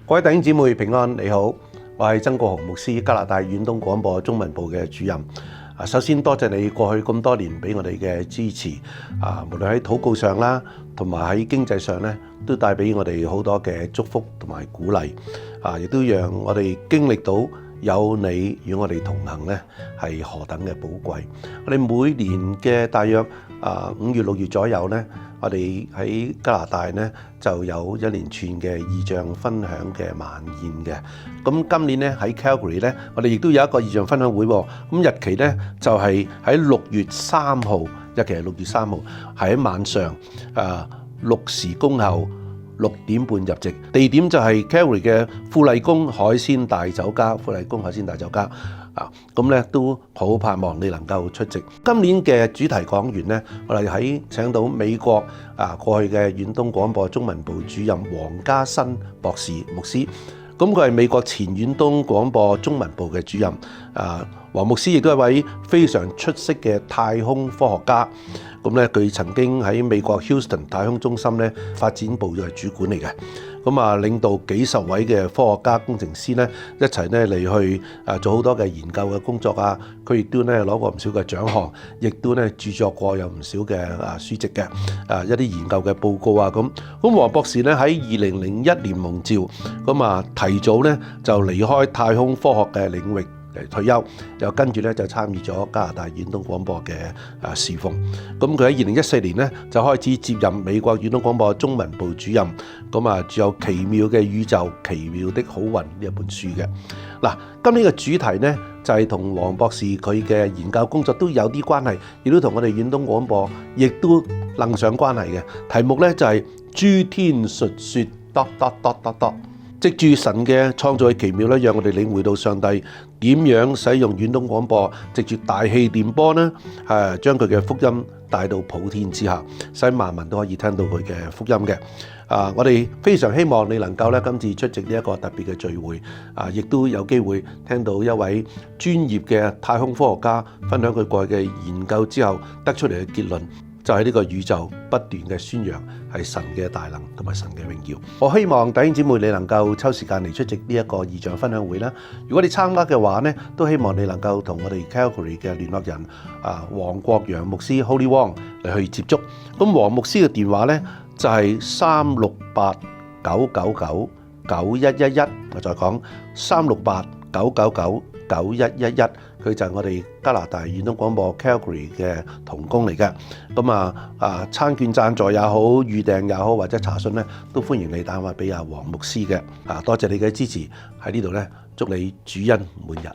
各位弟兄姊妹平安，你好，我係曾國雄牧師，加拿大遠東廣播中文部嘅主任。首先多謝你過去咁多年俾我哋嘅支持，無論喺禱告上啦，同埋喺經濟上咧，都帶俾我哋好多嘅祝福同埋鼓勵，亦都讓我哋經歷到有你與我哋同行咧，係何等嘅寶貴。我哋每年嘅大約5月6月左右咧，我哋喺加拿大咧就有一連串嘅異象分享嘅晚宴嘅。咁今年咧喺 Calgary 咧，我哋亦都有一個異象分享會喎。咁日期咧就係喺6月3號，日期係6月3號，係喺晚上6時恭候，6點半入席，地點就係 Calgary 嘅富麗宮海鮮大酒家，富麗宮海鮮大酒家。咁咧都好盼望你能夠出席。今年嘅主題講員咧，我哋請到美國過去嘅遠東廣播中文部主任黃家新博士牧師。咁佢係美國前遠東廣播中文部嘅主任。黃牧師亦都係一位非常出色嘅太空科學家。咁咧，佢曾經喺美國 Houston 太空中心咧發展部嘅主管嚟嘅。咁領導幾十位嘅科學家工程師咧一齊咧嚟去做好多嘅研究嘅工作啊。佢亦都咧攞過唔少嘅獎項，亦都咧著作過有唔少嘅書籍嘅一啲研究嘅報告啊。咁黃博士咧喺2001年蒙召，咁提早咧就離開太空科學嘅領域嚟退休，又跟住咧就參與咗加拿大遠東廣播嘅侍奉。咁佢喺2014年咧就開始接任美國遠東廣播中文部主任。咁仲有奇妙嘅宇宙、奇妙的好運呢一本書嘅。嗱，今年嘅主題咧就係同黃博士佢嘅研究工作都有啲關係，亦都同我哋遠東廣播亦都楞上關係嘅。題目咧就係諸天述說。藉住神嘅創造嘅奇妙咧，讓我哋領會到上帝點樣使用遠東廣播，藉住大氣電波咧，將佢嘅福音帶到普天之下，使萬民都可以聽到佢嘅福音嘅。我哋非常希望你能夠咧今次出席呢一個特別嘅聚會，亦都有機會聽到一位專業嘅太空科學家分享佢過去嘅研究之後得出嚟嘅結論。就係呢個宇宙不斷嘅宣揚係神嘅大能同埋神嘅榮耀。我希望弟兄姊妹你能夠抽時間嚟出席呢一個異象分享會啦。如果你參加嘅話呢，都希望你能夠同我哋 Calgary 嘅聯絡人黃國陽牧師 Holy Wong 嚟去接觸。咁黃牧師嘅電話呢，就係368-999-9111。我再講368-999-9111，佢就係我哋加拿大遠東廣播 Calgary 嘅同工嚟嘅。咁餐券贊助也好，預訂也好，或者查詢咧，都歡迎你打電話俾黃牧師嘅。多謝你嘅支持，喺呢度咧，祝你主恩滿日。